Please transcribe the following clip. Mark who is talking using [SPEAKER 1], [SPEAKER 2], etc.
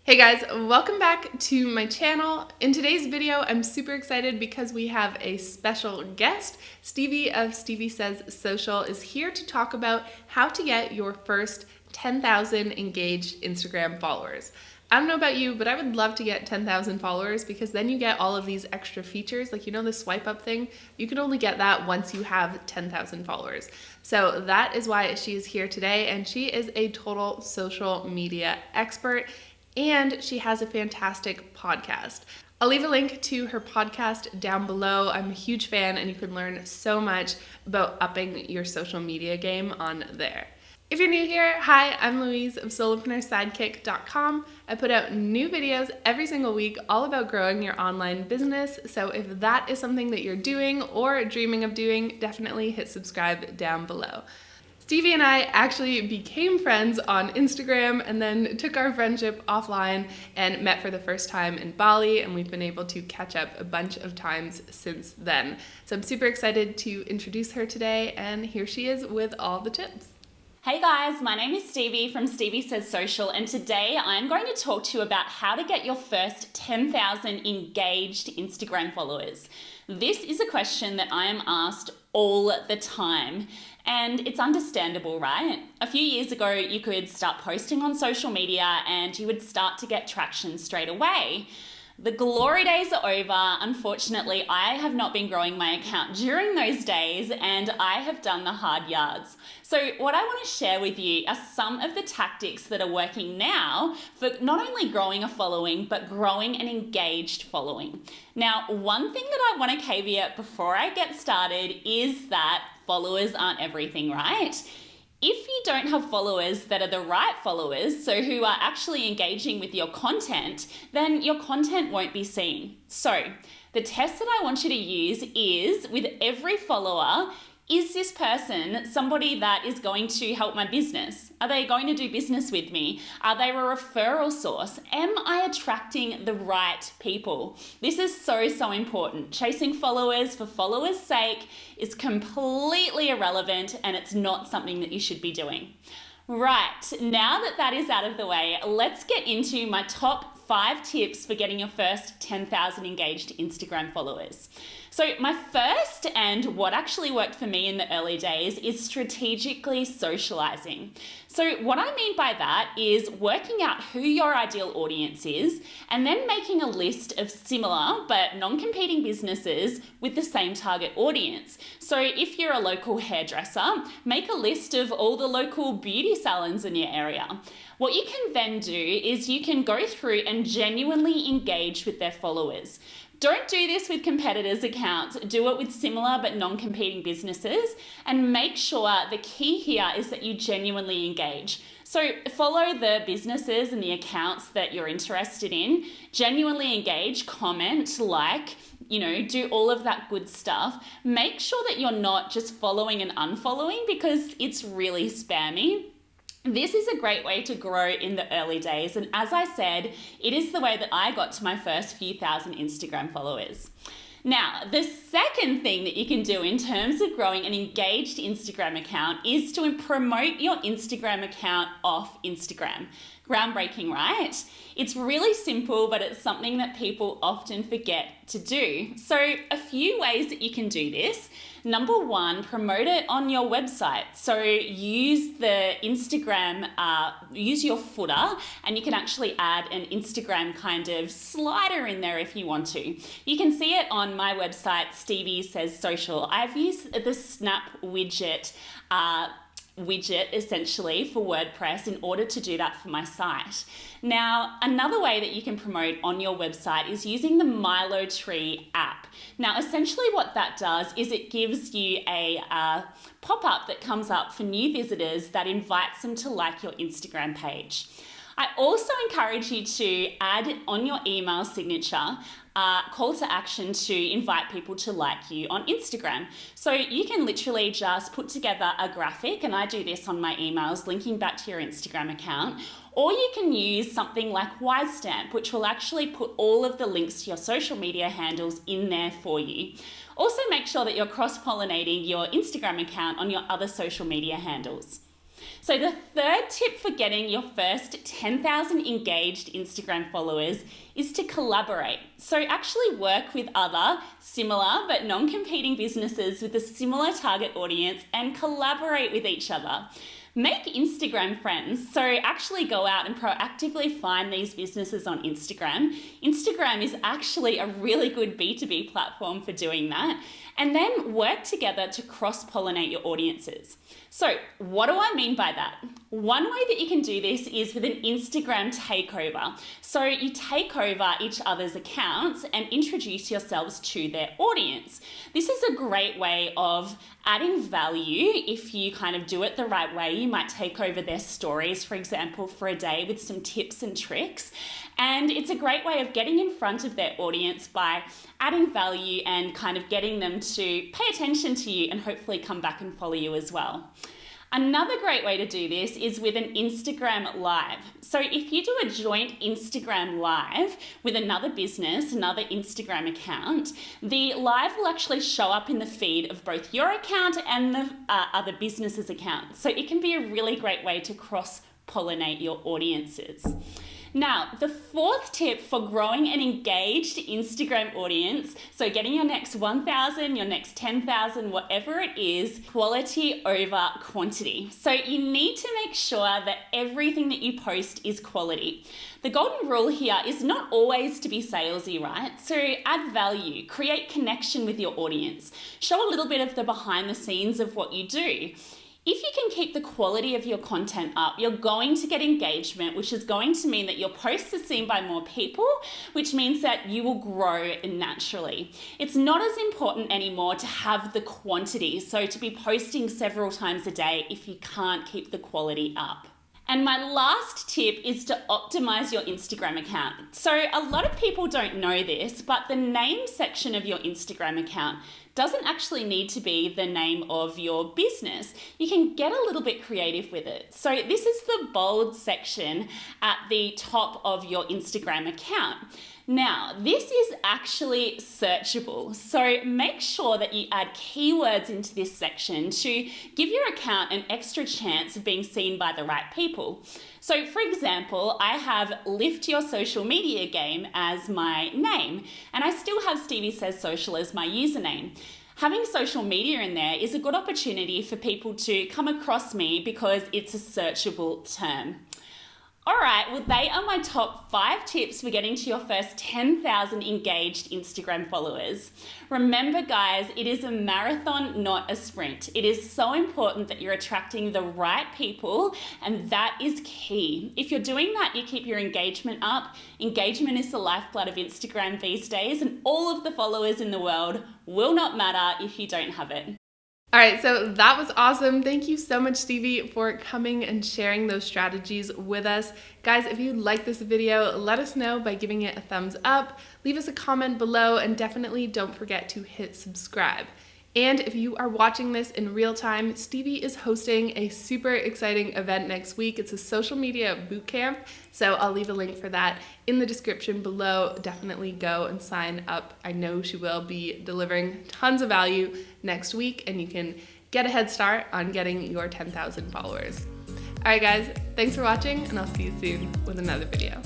[SPEAKER 1] Hey guys, welcome back to my channel. In today's video, I'm super excited because we have a special guest. Stevie of Stevie Says Social is here to talk about how to get your first 10,000 engaged Instagram followers. I don't know about you, but I would love to get 10,000 followers because then you get all of these extra features. Like, you know, the swipe up thing, you can only get that once you have 10,000 followers. So that is why she is here today, and she is a total social media expert. And she has a fantastic podcast. I'll leave a link to her podcast down below. I'm a huge fan, and you can learn so much about upping your social media game on there. If you're new here, hi, I'm Louise of solopreneursidekick.com. I put out new videos every single week all about growing your online business. So if that is something that you're doing or dreaming of doing, definitely hit subscribe down below. Stevie and I actually became friends on Instagram and then took our friendship offline and met for the first time in Bali, and we've been able to catch up a bunch of times since then. So I'm super excited to introduce her today, and here she is with all the tips.
[SPEAKER 2] Hey guys, my name is Stevie from Stevie Says Social, and today I'm going to talk to you about how to get your first 10,000 engaged Instagram followers. This is a question that I am asked all the time, and it's understandable, right? A few years ago, you could start posting on social media and you would start to get traction straight away. The glory days are over. Unfortunately, I have not been growing my account during those days, and I have done the hard yards. So what I want to share with you are some of the tactics that are working now for not only growing a following, but growing an engaged following. Now, one thing that I want to caveat before I get started is that followers aren't everything, right? If you don't have followers that are the right followers, so who are actually engaging with your content, then your content won't be seen. So the test that I want you to use is, with every follower, is this person somebody that is going to help my business? Are they going to do business with me? Are they a referral source? Am I attracting the right people? This is so important. Chasing followers for followers' sake is completely irrelevant, and it's not something that you should be doing. Right, now that that is out of the way, let's get into my top 5 tips for getting your first 10,000 engaged Instagram followers. So my first, and what actually worked for me in the early days, is strategically socializing. So what I mean by that is working out who your ideal audience is and then making a list of similar but non-competing businesses with the same target audience. So if you're a local hairdresser, make a list of all the local beauty salons in your area. What you can then do is you can go through and genuinely engage with their followers. Don't do this with competitors' accounts. Do it with similar but non-competing businesses, and make sure the key here is that you genuinely engage. So follow the businesses and the accounts that you're interested in, genuinely engage, comment, like, do all of that good stuff. Make sure that you're not just following and unfollowing, because it's really spammy. This is a great way to grow in the early days, and as I said, it is the way that I got to my first few thousand Instagram followers. Now, the second thing that you can do in terms of growing an engaged Instagram account is to promote your Instagram account off Instagram. Groundbreaking, right? It's really simple, but it's something that people often forget to do. So a few ways that you can do this. Number 1, promote it on your website. So use the Instagram, use your footer, and you can actually add an Instagram kind of slider in there if you want to. You can see it on my website, Stevie Says Social. I've used the Snap widget essentially for WordPress in order to do that for my site. Now, another way that you can promote on your website is using the Milo Tree app. Now, essentially what that does is it gives you a pop-up that comes up for new visitors that invites them to like your Instagram page. I also encourage you to add on your email signature call to action to invite people to like you on Instagram. So you can literally just put together a graphic, and I do this on my emails, linking back to your Instagram account, or you can use something like Wisestamp, which will actually put all of the links to your social media handles in there for you. Also make sure that you're cross-pollinating your Instagram account on your other social media handles. So the third tip for getting your first 10,000 engaged Instagram followers is to collaborate. So actually work with other similar but non-competing businesses with a similar target audience and collaborate with each other. Make Instagram friends. So actually go out and proactively find these businesses on Instagram. Instagram is actually a really good B2B platform for doing that. And then work together to cross-pollinate your audiences. So what do I mean by that? One way that you can do this is with an Instagram takeover. So you take over each other's accounts and introduce yourselves to their audience. This is a great way of adding value. If you kind of do it the right way, you might take over their stories, for example, for a day with some tips and tricks. And it's a great way of getting in front of their audience by adding value and kind of getting them to pay attention to you and hopefully come back and follow you as well. Another great way to do this is with an Instagram Live. So if you do a joint Instagram Live with another business, another Instagram account, the live will actually show up in the feed of both your account and the other business's account. So it can be a really great way to cross-pollinate your audiences. Now, the fourth tip for growing an engaged Instagram audience, so getting your next 1,000, your next 10,000, whatever it is, quality over quantity. So you need to make sure that everything that you post is quality. The golden rule here is not always to be salesy, right? So add value, create connection with your audience, show a little bit of the behind the scenes of what you do. If you can keep the quality of your content up, you're going to get engagement, which is going to mean that your posts are seen by more people, which means that you will grow naturally. It's not as important anymore to have the quantity, so to be posting several times a day if you can't keep the quality up. And my last tip is to optimize your Instagram account. So a lot of people don't know this, but the name section of your Instagram account doesn't actually need to be the name of your business. You can get a little bit creative with it. So this is the bold section at the top of your Instagram account. Now, this is actually searchable, so make sure that you add keywords into this section to give your account an extra chance of being seen by the right people. So for example, I have Lift Your Social Media Game as my name, and I still have Stevie Says Social as my username. Having social media in there is a good opportunity for people to come across me because it's a searchable term. All right, well, they are my top 5 tips for getting to your first 10,000 engaged Instagram followers. Remember, guys, it is a marathon, not a sprint. It is so important that you're attracting the right people, and that is key. If you're doing that, you keep your engagement up. Engagement is the lifeblood of Instagram these days, and all of the followers in the world will not matter if you don't have it.
[SPEAKER 1] All right, so that was awesome. Thank you so much, Stevie, for coming and sharing those strategies with us. Guys, if you like this video, let us know by giving it a thumbs up, leave us a comment below, and definitely don't forget to hit subscribe. And if you are watching this in real time, Stevie is hosting a super exciting event next week. It's a social media boot camp, so I'll leave a link for that in the description below. Definitely go and sign up. I know she will be delivering tons of value next week, and you can get a head start on getting your 10,000 followers. All right, guys, thanks for watching, and I'll see you soon with another video.